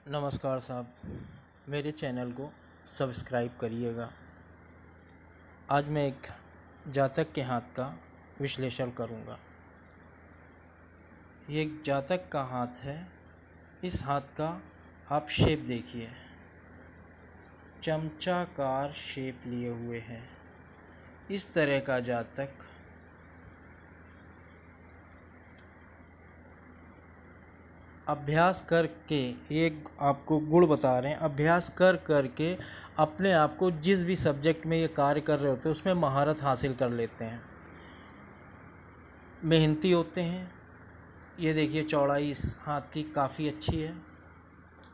नमस्कार साहब, मेरे चैनल को सब्सक्राइब करिएगा। आज मैं एक जातक के हाथ का विश्लेषण करूंगा। ये एक जातक का हाथ है। इस हाथ का आप शेप देखिए, चमचाकार शेप लिए हुए है। इस तरह का जातक अभ्यास करके, एक आपको गुण बता रहे हैं, अभ्यास कर करके अपने आप को जिस भी सब्जेक्ट में ये कार्य कर रहे होते हैं उसमें महारत हासिल कर लेते हैं। मेहनती होते हैं। ये देखिए, चौड़ाई इस हाथ की काफ़ी अच्छी है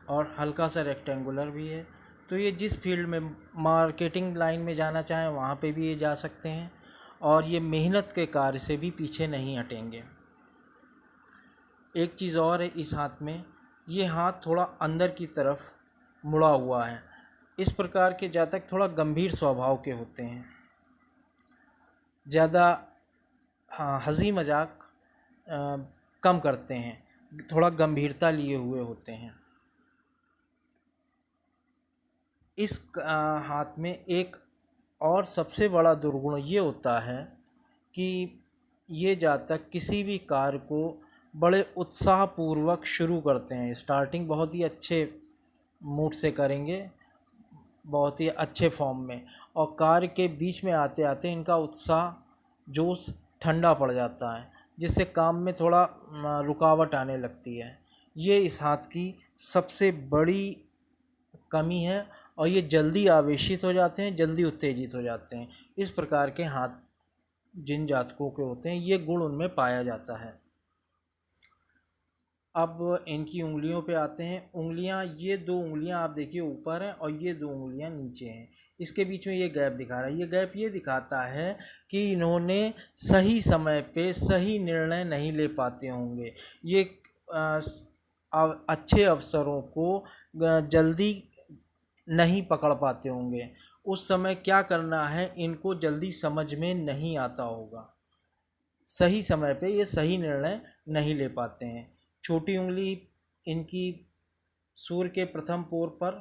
और हल्का सा रेक्टेंगुलर भी है। तो ये जिस फील्ड में मार्केटिंग लाइन में जाना चाहें वहाँ पे भी ये जा सकते हैं और ये मेहनत के कार्य से भी पीछे नहीं हटेंगे। एक चीज़ और है इस हाथ में, ये हाथ थोड़ा अंदर की तरफ मुड़ा हुआ है। इस प्रकार के जातक थोड़ा गंभीर स्वभाव के होते हैं, ज़्यादा हंसी मजाक कम करते हैं, थोड़ा गंभीरता लिए हुए होते हैं। इस हाथ में एक और सबसे बड़ा दुर्गुण ये होता है कि ये जातक किसी भी कार्य को बड़े उत्साहपूर्वक शुरू करते हैं। स्टार्टिंग बहुत ही अच्छे मूड से करेंगे, बहुत ही अच्छे फॉर्म में, और कार्य के बीच में आते आते इनका उत्साह जोश ठंडा पड़ जाता है, जिससे काम में थोड़ा रुकावट आने लगती है। ये इस हाथ की सबसे बड़ी कमी है और ये जल्दी आवेशित हो जाते हैं, जल्दी उत्तेजित हो जाते हैं। इस प्रकार के हाथ जिन जातकों के होते हैं ये गुण उनमें पाया जाता है। अब इनकी उंगलियों पे आते हैं। उंगलियां, ये दो उंगलियां आप देखिए ऊपर हैं और ये दो उंगलियां नीचे हैं। इसके बीच में ये गैप दिखा रहा है। ये गैप ये दिखाता है कि इन्होंने सही समय पे सही निर्णय नहीं ले पाते होंगे। ये अच्छे अवसरों को जल्दी नहीं पकड़ पाते होंगे। उस समय क्या करना है इनको जल्दी समझ में नहीं आता होगा। सही समय पे ये सही निर्णय नहीं ले पाते हैं। छोटी उंगली इनकी सूर्य के प्रथम पोर पर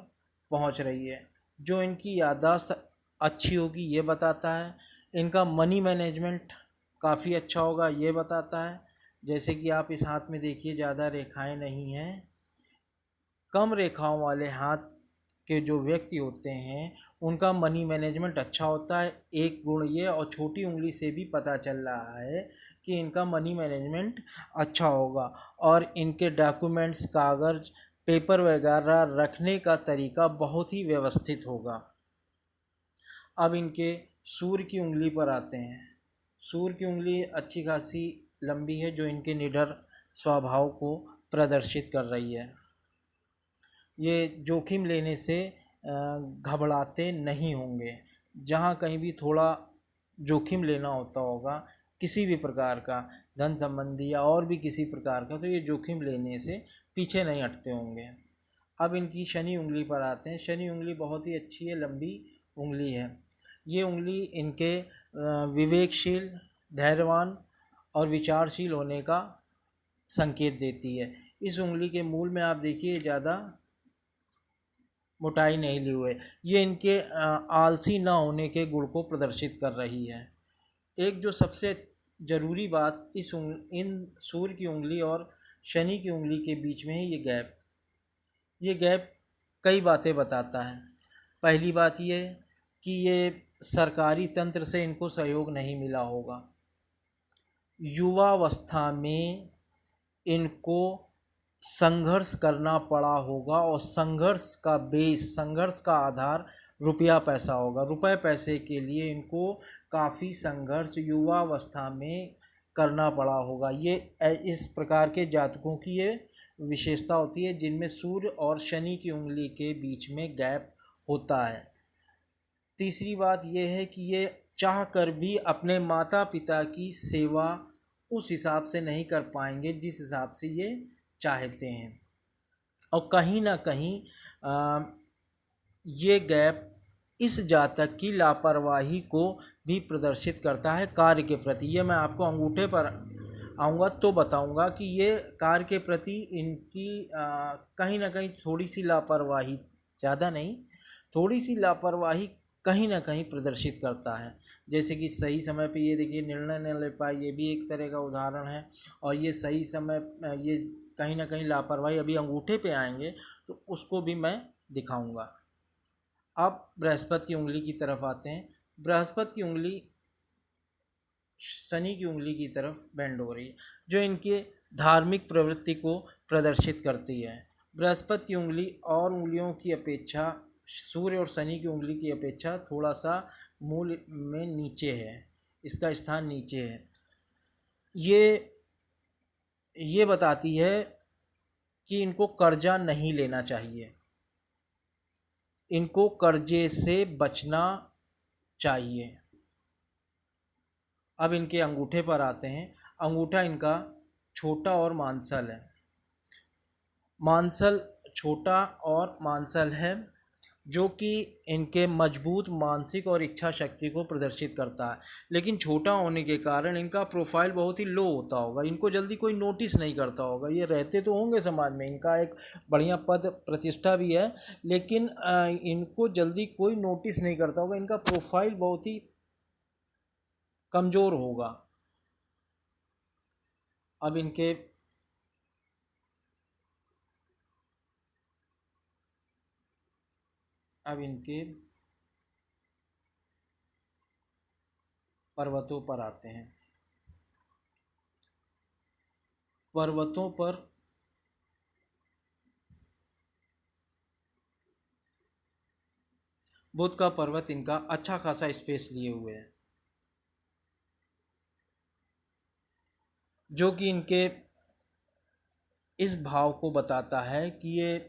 पहुंच रही है, जो इनकी याददाश्त अच्छी होगी ये बताता है। इनका मनी मैनेजमेंट काफ़ी अच्छा होगा ये बताता है। जैसे कि आप इस हाथ में देखिए, ज़्यादा रेखाएं नहीं हैं। कम रेखाओं वाले हाथ के जो व्यक्ति होते हैं उनका मनी मैनेजमेंट अच्छा होता है, एक गुण ये। और छोटी उंगली से भी पता चल रहा है कि इनका मनी मैनेजमेंट अच्छा होगा और इनके डॉक्यूमेंट्स, कागज़, पेपर वगैरह रखने का तरीका बहुत ही व्यवस्थित होगा। अब इनके सूर्य की उंगली पर आते हैं। सूर्य की उंगली अच्छी खासी लंबी है, जो इनके निडर स्वभाव को प्रदर्शित कर रही है। ये जोखिम लेने से घबराते नहीं होंगे। जहाँ कहीं भी थोड़ा जोखिम लेना होता होगा किसी भी प्रकार का, धन संबंधी या और भी किसी प्रकार का, तो ये जोखिम लेने से पीछे नहीं हटते होंगे। अब इनकी शनि उंगली पर आते हैं। शनि उंगली बहुत ही अच्छी है, लंबी उंगली है। ये उंगली इनके विवेकशील, धैर्यवान और विचारशील होने का संकेत देती है। इस उंगली के मूल में आप देखिए ज़्यादा मोटाई नहीं ली हुए, ये इनके आलसी ना होने के गुण को प्रदर्शित कर रही है। एक जो सबसे ज़रूरी बात इन सूर्य की उंगली और शनि की उंगली के बीच में है ये गैप। ये गैप कई बातें बताता है। पहली बात ये कि ये सरकारी तंत्र से इनको सहयोग नहीं मिला होगा। युवावस्था में इनको संघर्ष करना पड़ा होगा और संघर्ष का बेस, संघर्ष का आधार रुपया पैसा होगा। रुपये पैसे के लिए इनको काफ़ी संघर्ष युवावस्था में करना पड़ा होगा। ये इस प्रकार के जातकों की ये विशेषता होती है जिनमें सूर्य और शनि की उंगली के बीच में गैप होता है। तीसरी बात यह है कि ये चाह कर भी अपने माता पिता की सेवा उस हिसाब से नहीं कर पाएंगे जिस हिसाब से ये चाहते हैं। और कहीं ना कहीं ये गैप इस जातक की लापरवाही को भी प्रदर्शित करता है कार्य के प्रति। ये मैं आपको अंगूठे पर आऊँगा तो बताऊँगा कि ये कार्य के प्रति इनकी कहीं ना कहीं थोड़ी सी लापरवाही, ज़्यादा नहीं, थोड़ी सी लापरवाही कहीं ना कहीं प्रदर्शित करता है। जैसे कि सही समय पे ये देखिए निर्णय न ले पाए, ये भी एक तरह का उदाहरण है। और ये सही समय ये कहीं ना कहीं लापरवाही, अभी अंगूठे पे आएंगे तो उसको भी मैं दिखाऊंगा। अब बृहस्पति की उंगली की तरफ आते हैं। बृहस्पति की उंगली शनि की उंगली की तरफ बेंड हो रही है, जो इनके धार्मिक प्रवृत्ति को प्रदर्शित करती है। बृहस्पति की उंगली और उंगलियों की अपेक्षा, सूर्य और शनि की उंगली की अपेक्षा थोड़ा सा मूल में नीचे है, इसका स्थान नीचे है। ये ये बताती है कि इनको कर्जा नहीं लेना चाहिए, इनको कर्जे से बचना चाहिए। अब इनके अंगूठे पर आते हैं। अंगूठा इनका छोटा और मांसल है, मांसल छोटा और मांसल है, जो कि इनके मजबूत मानसिक और इच्छा शक्ति को प्रदर्शित करता है। लेकिन छोटा होने के कारण इनका प्रोफाइल बहुत ही लो होता होगा, इनको जल्दी कोई नोटिस नहीं करता होगा। ये रहते तो होंगे समाज में, इनका एक बढ़िया पद प्रतिष्ठा भी है, लेकिन इनको जल्दी कोई नोटिस नहीं करता होगा। इनका प्रोफाइल बहुत ही कमज़ोर होगा। अब इनके अब इनके पर्वतों पर आते हैं। पर्वतों पर बुध का पर्वत इनका अच्छा खासा स्पेस लिए हुए है, जो कि इनके इस भाव को बताता है कि ये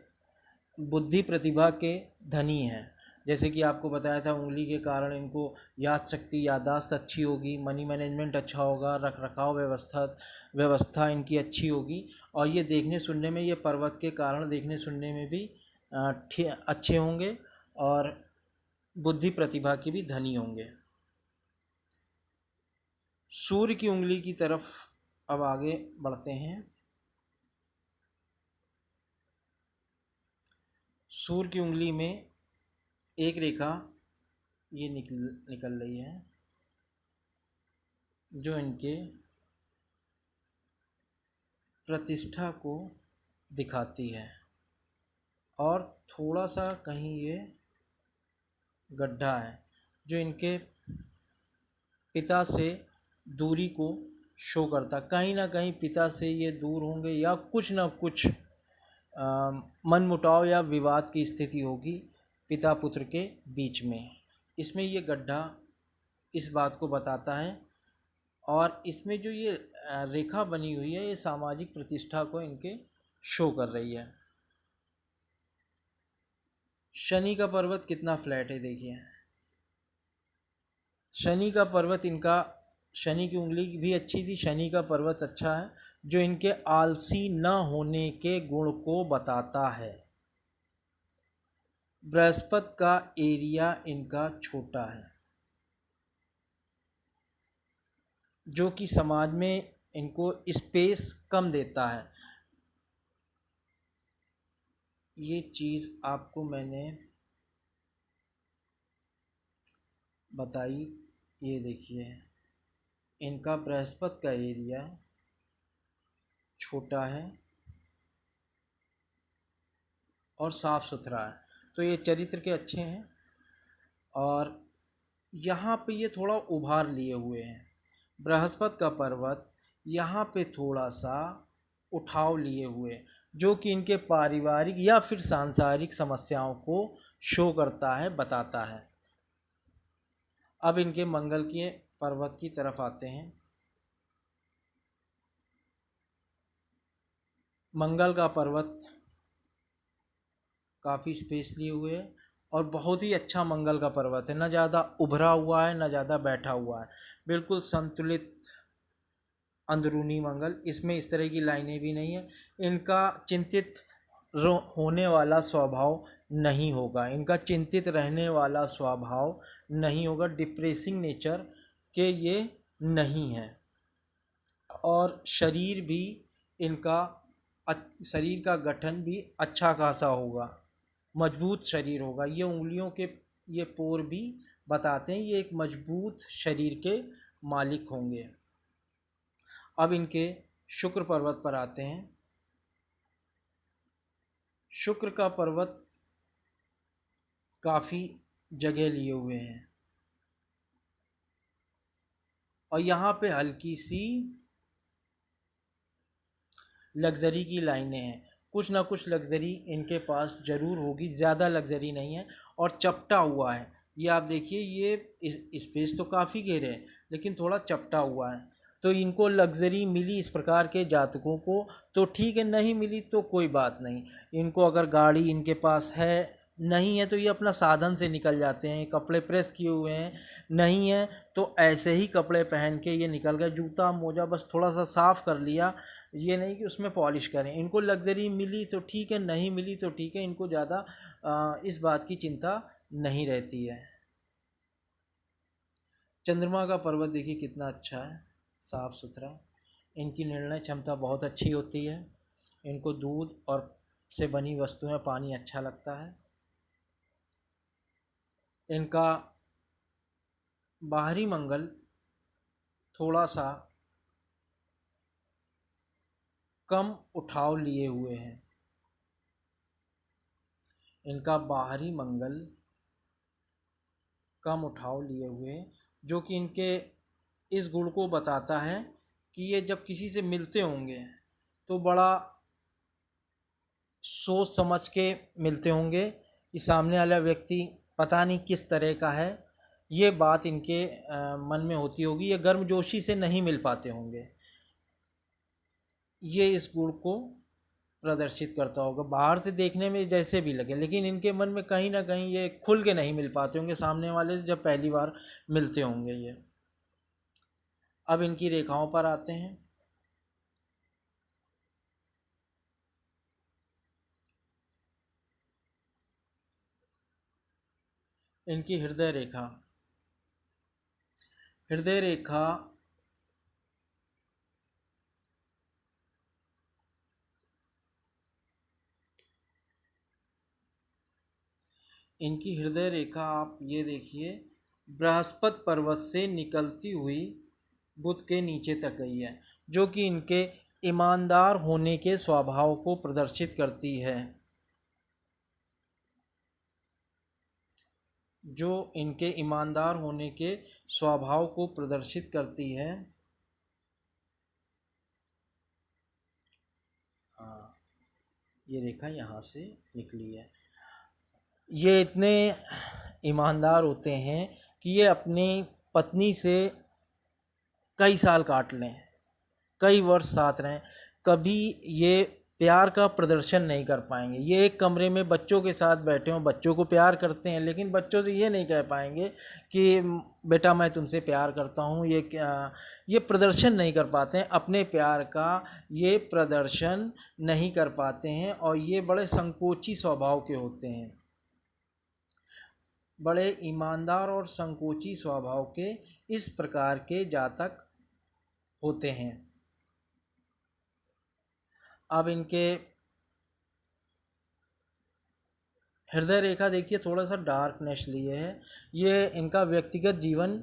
बुद्धि प्रतिभा के धनी हैं। जैसे कि आपको बताया था, उंगली के कारण इनको याद शक्ति, याददाश्त अच्छी होगी, मनी मैनेजमेंट अच्छा होगा, रख रखाव व्यवस्था इनकी अच्छी होगी। और ये देखने सुनने में, ये पर्वत के कारण देखने सुनने में भी अच्छे होंगे और बुद्धि प्रतिभा के भी धनी होंगे। सूर्य की उंगली की तरफ अब आगे बढ़ते हैं। सूर्य की उंगली में एक रेखा ये निकल रही है, जो इनके प्रतिष्ठा को दिखाती है। और थोड़ा सा कहीं ये गड्ढा है, जो इनके पिता से दूरी को शो करता। कहीं ना कहीं पिता से ये दूर होंगे, या कुछ ना कुछ मनमुटाव या विवाद की स्थिति होगी पिता पुत्र के बीच में। इसमें ये गड्ढा इस बात को बताता है। और इसमें जो ये रेखा बनी हुई है, ये सामाजिक प्रतिष्ठा को इनके शो कर रही है। शनि का पर्वत कितना फ्लैट है देखिए। शनि का पर्वत इनका, शनि की उंगली भी अच्छी थी, शनि का पर्वत अच्छा है, जो इनके आलसी न होने के गुण को बताता है। बृहस्पति का एरिया इनका छोटा है, जो कि समाज में इनको स्पेस कम देता है। ये चीज़ आपको मैंने बताई। ये देखिए, इनका बृहस्पति का एरिया छोटा है और साफ़ सुथरा है, तो ये चरित्र के अच्छे हैं। और यहाँ पे ये थोड़ा उभार लिए हुए हैं। बृहस्पति का पर्वत यहाँ पे थोड़ा सा उठाव लिए हुए, जो कि इनके पारिवारिक या फिर सांसारिक समस्याओं को शो करता है, बताता है। अब इनके मंगल के पर्वत की तरफ आते हैं। मंगल का पर्वत काफ़ी स्पेस लिए हुए है और बहुत ही अच्छा मंगल का पर्वत है, ना ज़्यादा उभरा हुआ है ना ज़्यादा बैठा हुआ है, बिल्कुल संतुलित अंदरूनी मंगल। इसमें इस तरह की लाइनें भी नहीं है। इनका चिंतित होने वाला स्वभाव नहीं होगा, इनका चिंतित रहने वाला स्वभाव नहीं होगा, डिप्रेसिंग नेचर के ये नहीं हैं। और शरीर भी इनका शरीर का गठन भी अच्छा खासा होगा, मजबूत शरीर होगा। ये उंगलियों के ये पोर भी बताते हैं ये एक मजबूत शरीर के मालिक होंगे। अब इनके शुक्र पर्वत पर आते हैं। शुक्र का पर्वत काफ़ी जगह लिए हुए हैं और यहाँ पे हल्की सी लग्जरी की लाइनें हैं। कुछ ना कुछ लग्जरी इनके पास ज़रूर होगी, ज़्यादा लग्जरी नहीं है। और चपटा हुआ है, ये आप देखिए, ये स्पेस तो काफ़ी घेरे है लेकिन थोड़ा चपटा हुआ है। तो इनको लग्जरी मिली इस प्रकार के जातकों को तो ठीक है, नहीं मिली तो कोई बात नहीं। इनको अगर गाड़ी इनके पास है, नहीं है तो ये अपना साधन से निकल जाते हैं। कपड़े प्रेस किए हुए हैं, नहीं है तो ऐसे ही कपड़े पहन के ये निकल गए। जूता मोजा बस थोड़ा सा साफ़ कर लिया, ये नहीं कि उसमें पॉलिश करें। इनको लग्जरी मिली तो ठीक है, नहीं मिली तो ठीक है, इनको ज़्यादा इस बात की चिंता नहीं रहती है। चंद्रमा का पर्वत देखिए कितना अच्छा है, साफ़ सुथरा। इनकी निर्णय क्षमता बहुत अच्छी होती है। इनको दूध और से बनी वस्तुएं, पानी अच्छा लगता है। इनका बाहरी मंगल थोड़ा सा कम उठाव लिए हुए हैं। इनका बाहरी मंगल कम उठाव लिए हुए, जो कि इनके इस गुण को बताता है कि ये जब किसी से मिलते होंगे तो बड़ा सोच समझ के मिलते होंगे कि सामने वाला व्यक्ति पता नहीं किस तरह का है। ये बात इनके मन में होती होगी। ये गर्मजोशी से नहीं मिल पाते होंगे। ये इस गुण को प्रदर्शित करता होगा। बाहर से देखने में जैसे भी लगे, लेकिन इनके मन में कहीं ना कहीं ये खुल के नहीं मिल पाते होंगे सामने वाले से जब पहली बार मिलते होंगे ये। अब इनकी रेखाओं पर आते हैं। इनकी हृदय रेखा, हृदय रेखा इनकी हृदय रेखा आप ये देखिए, बृहस्पति पर्वत से निकलती हुई बुध के नीचे तक गई है, जो कि इनके ईमानदार होने के स्वभाव को प्रदर्शित करती है। जो इनके ईमानदार होने के स्वभाव को प्रदर्शित करती है। हाँ, ये रेखा यहाँ से निकली है। ये इतने ईमानदार होते हैं कि ये अपनी पत्नी से कई साल काट लें, कई वर्ष साथ रहें, कभी ये प्यार का प्रदर्शन नहीं कर पाएंगे। ये एक कमरे में बच्चों के साथ बैठे हों, बच्चों को प्यार करते हैं लेकिन बच्चों से ये नहीं कह पाएंगे कि बेटा मैं तुमसे प्यार करता हूँ। ये क्या, ये प्रदर्शन नहीं कर पाते हैं अपने प्यार का, ये प्रदर्शन नहीं कर पाते हैं। और ये बड़े संकोची स्वभाव के होते हैं, बड़े ईमानदार और संकोची स्वभाव के इस प्रकार के जातक होते हैं। अब इनके हृदय रेखा देखिए, थोड़ा सा डार्कनेस लिए है। ये इनका व्यक्तिगत जीवन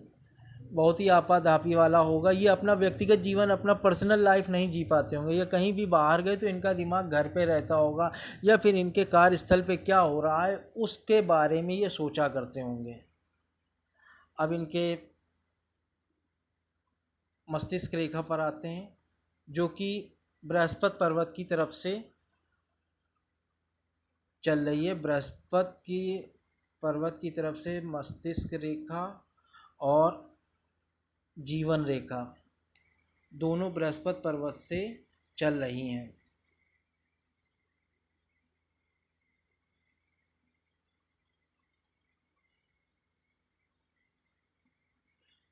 बहुत ही आपाधापी वाला होगा। ये अपना व्यक्तिगत जीवन, अपना पर्सनल लाइफ नहीं जी पाते होंगे। ये कहीं भी बाहर गए तो इनका दिमाग घर पे रहता होगा, या फिर इनके कार्यस्थल पे क्या हो रहा है उसके बारे में ये सोचा करते होंगे। अब इनके मस्तिष्क रेखा पर आते हैं, जो कि बृहस्पति पर्वत की तरफ से चल रही है। बृहस्पति की पर्वत की तरफ से मस्तिष्क रेखा और जीवन रेखा दोनों बृहस्पति पर्वत से चल रही हैं।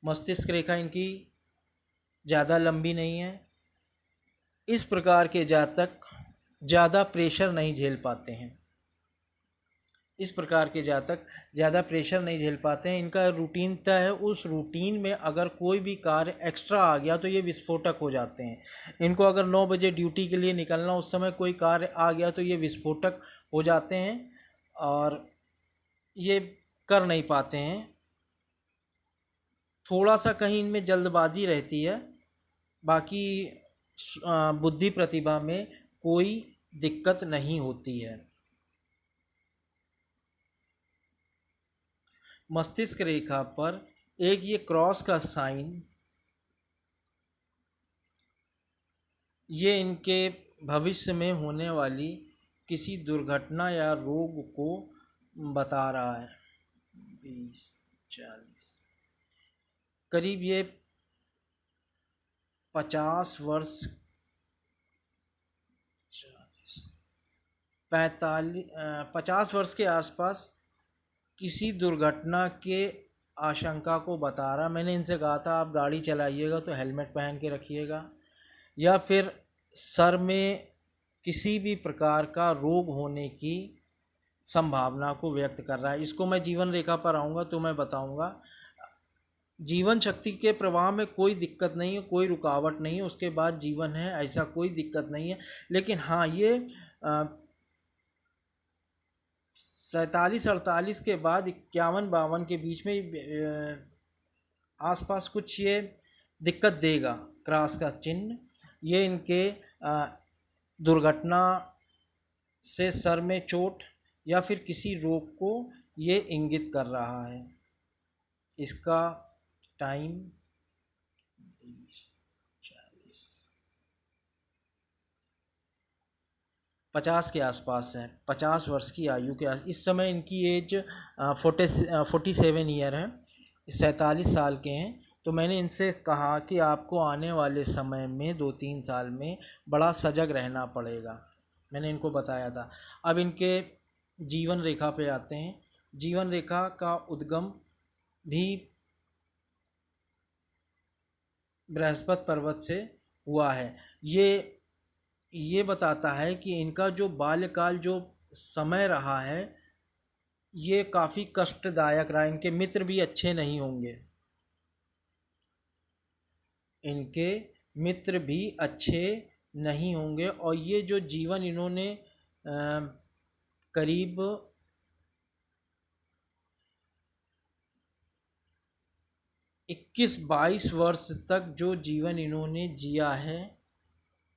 मस्तिष्क रेखा इनकी ज़्यादा लंबी नहीं है। इस प्रकार के जातक ज़्यादा प्रेशर नहीं झेल पाते हैं। इस प्रकार के जातक ज़्यादा प्रेशर नहीं झेल पाते हैं। इनका रूटीन तय है, उस रूटीन में अगर कोई भी कार्य एक्स्ट्रा आ गया तो ये विस्फोटक हो जाते हैं। इनको अगर 9 बजे ड्यूटी के लिए निकलना, उस समय कोई कार्य आ गया तो ये विस्फोटक हो जाते हैं और ये कर नहीं पाते हैं। थोड़ा सा कहीं इनमें जल्दबाजी रहती है, बाकी बुद्धि प्रतिभा में कोई दिक्कत नहीं होती है। मस्तिष्क रेखा पर एक ये क्रॉस का साइन, ये इनके भविष्य में होने वाली किसी दुर्घटना या रोग को बता रहा है। 20-40 करीब ये 50 वर्ष, 50 वर्ष के आसपास किसी दुर्घटना के आशंका को बता रहा। मैंने इनसे कहा था आप गाड़ी चलाइएगा तो हेलमेट पहन के रखिएगा, या फिर सर में किसी भी प्रकार का रोग होने की संभावना को व्यक्त कर रहा है। इसको मैं जीवन रेखा पर आऊँगा तो मैं बताऊँगा। जीवन शक्ति के प्रवाह में कोई दिक्कत नहीं है, कोई रुकावट नहीं है, उसके बाद जीवन है, ऐसा कोई दिक्कत नहीं है। लेकिन हाँ, ये 47-48 के बाद 51-52 के बीच में आसपास कुछ ये दिक्कत देगा। क्रॉस का चिन्ह ये इनके दुर्घटना से सर में चोट या फिर किसी रोग को ये इंगित कर रहा है। इसका टाइम 20-40 50 के आसपास है, 50 वर्ष की आयु के इस समय इनकी एज 47 ईयर है, 47 साल के हैं। तो मैंने इनसे कहा कि आपको आने वाले समय में 2-3 साल में बड़ा सजग रहना पड़ेगा, मैंने इनको बताया था। अब इनके जीवन रेखा पे आते हैं। जीवन रेखा का उद्गम भी बृहस्पति पर्वत से हुआ है। ये बताता है कि इनका जो बाल्यकाल जो समय रहा है ये काफ़ी कष्टदायक रहा। इनके मित्र भी अच्छे नहीं होंगे, इनके मित्र भी अच्छे नहीं होंगे। और ये जो जीवन इन्होंने करीब 21-22 वर्ष तक जो जीवन इन्होंने जिया है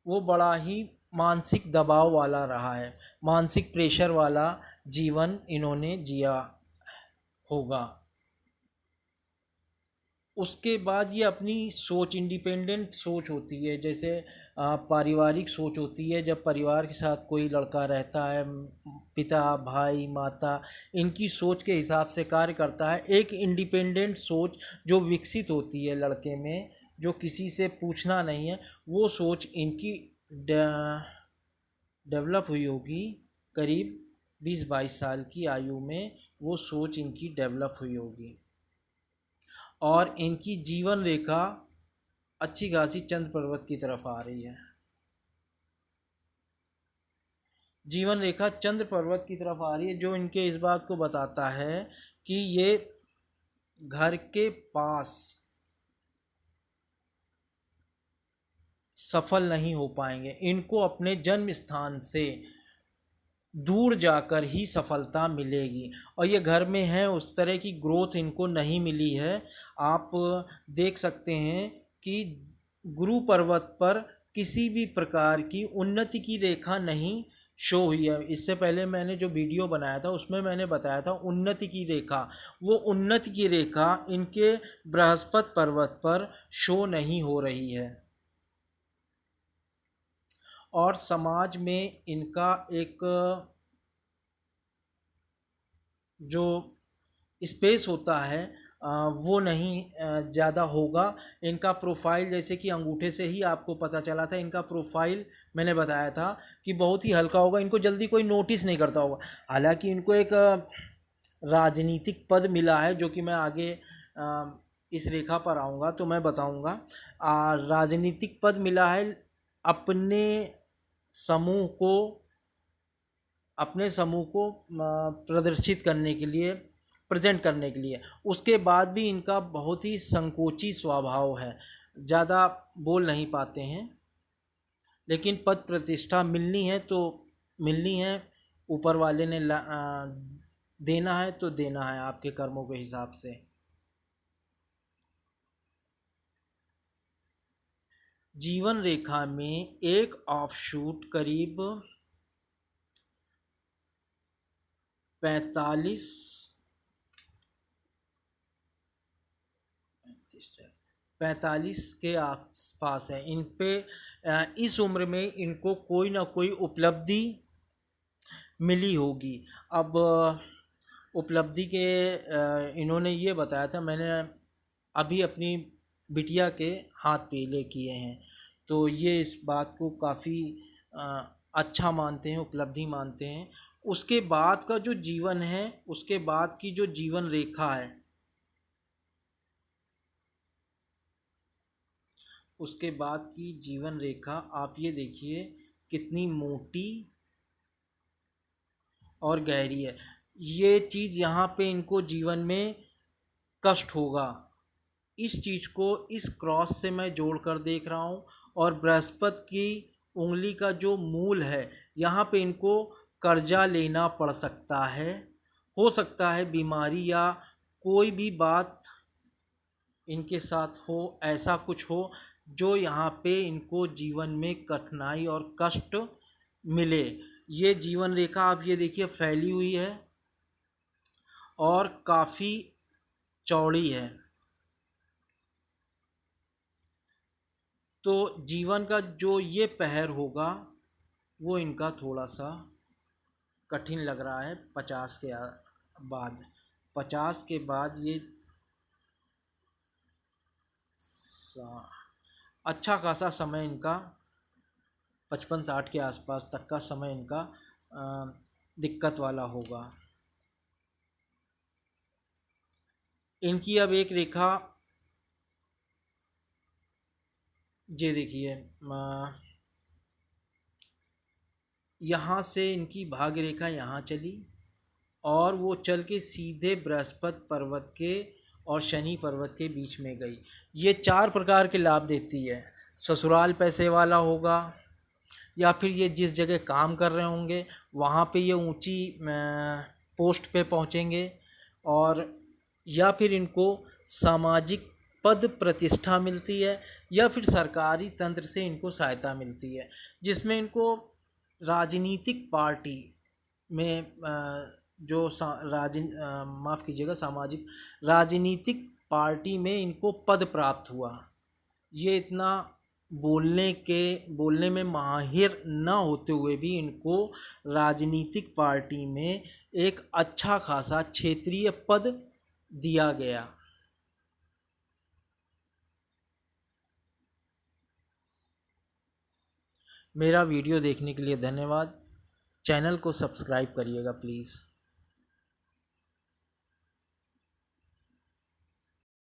वो बड़ा ही मानसिक दबाव वाला रहा है, मानसिक प्रेशर वाला जीवन इन्होंने जिया होगा। उसके बाद ये अपनी सोच, इंडिपेंडेंट सोच होती है, जैसे पारिवारिक सोच होती है। जब परिवार के साथ कोई लड़का रहता है, पिता, भाई, माता, इनकी सोच के हिसाब से कार्य करता है। एक इंडिपेंडेंट सोच जो विकसित होती है लड़के में, जो किसी से पूछना नहीं है, वो सोच इनकी डेवलप हुई होगी। करीब 20-22 साल की आयु में वो सोच इनकी डेवलप हुई होगी। और इनकी जीवन रेखा अच्छी खासी चंद्र पर्वत की तरफ आ रही है। जीवन रेखा चंद्र पर्वत की तरफ आ रही है, जो इनके इस बात को बताता है कि ये घर के पास सफल नहीं हो पाएंगे। इनको अपने जन्म स्थान से दूर जाकर ही सफलता मिलेगी। और ये घर में है, उस तरह की ग्रोथ इनको नहीं मिली है। आप देख सकते हैं कि गुरु पर्वत पर किसी भी प्रकार की उन्नति की रेखा नहीं शो हुई है। इससे पहले मैंने जो वीडियो बनाया था उसमें मैंने बताया था उन्नति की रेखा, वो उन्नति की रेखा इनके बृहस्पति पर्वत पर शो नहीं हो रही है। और समाज में इनका एक जो स्पेस होता है वो नहीं ज़्यादा होगा। इनका प्रोफाइल, जैसे कि अंगूठे से ही आपको पता चला था, इनका प्रोफाइल मैंने बताया था कि बहुत ही हल्का होगा, इनको जल्दी कोई नोटिस नहीं करता होगा। हालांकि इनको एक राजनीतिक पद मिला है, जो कि मैं आगे इस रेखा पर आऊँगा तो मैं बताऊँगा। राजनीतिक पद मिला है, अपने समूह को अपने समूह को प्रदर्शित करने के लिए, प्रेजेंट करने के लिए। उसके बाद भी इनका बहुत ही संकोची स्वभाव है, ज़्यादा बोल नहीं पाते हैं, लेकिन पद प्रतिष्ठा मिलनी है तो मिलनी है। ऊपर वाले ने देना है तो देना है आपके कर्मों के हिसाब से। जीवन रेखा में एक ऑफशूट करीब 45 45 के आसपास है। इन पे इस उम्र में इनको कोई ना कोई उपलब्धि मिली होगी। अब उपलब्धि के इन्होंने ये बताया था, मैंने अभी अपनी बिटिया के हाथ पीले किए हैं, तो ये इस बात को काफ़ी अच्छा मानते हैं, उपलब्धि मानते हैं। उसके बाद का जो जीवन है, उसके बाद की जो जीवन रेखा है, उसके बाद की जीवन रेखा आप ये देखिए कितनी मोटी और गहरी है। ये चीज़ यहाँ पे इनको जीवन में कष्ट होगा। इस चीज़ को इस क्रॉस से मैं जोड़कर देख रहा हूँ। और बृहस्पति की उंगली का जो मूल है, यहाँ पे इनको कर्जा लेना पड़ सकता है। हो सकता है बीमारी या कोई भी बात इनके साथ हो, ऐसा कुछ हो जो यहाँ पे इनको जीवन में कठिनाई और कष्ट मिले। ये जीवन रेखा आप ये देखिए फैली हुई है और काफ़ी चौड़ी है। तो जीवन का जो ये पहर होगा वो इनका थोड़ा सा कठिन लग रहा है। 50 के बाद, 50 के बाद ये अच्छा खासा समय इनका 55-60 के आसपास तक का समय इनका दिक्कत वाला होगा। इनकी अब एक रेखा ये देखिए, यहाँ से इनकी भाग्य रेखा यहाँ चली और वो चल के सीधे बृहस्पति पर्वत के और शनि पर्वत के बीच में गई। ये 4 प्रकार के लाभ देती है। ससुराल पैसे वाला होगा, या फिर ये जिस जगह काम कर रहे होंगे वहाँ पे ये ऊंची पोस्ट पे पहुँचेंगे, और या फिर इनको सामाजिक पद प्रतिष्ठा मिलती है, या फिर सरकारी तंत्र से इनको सहायता मिलती है, जिसमें इनको राजनीतिक पार्टी में जो माफ़ कीजिएगा, सामाजिक राजनीतिक पार्टी में इनको पद प्राप्त हुआ। ये इतना बोलने में माहिर न होते हुए भी इनको राजनीतिक पार्टी में एक अच्छा खासा क्षेत्रीय पद दिया गया। मेरा वीडियो देखने के लिए धन्यवाद। चैनल को सब्सक्राइब करिएगा प्लीज़।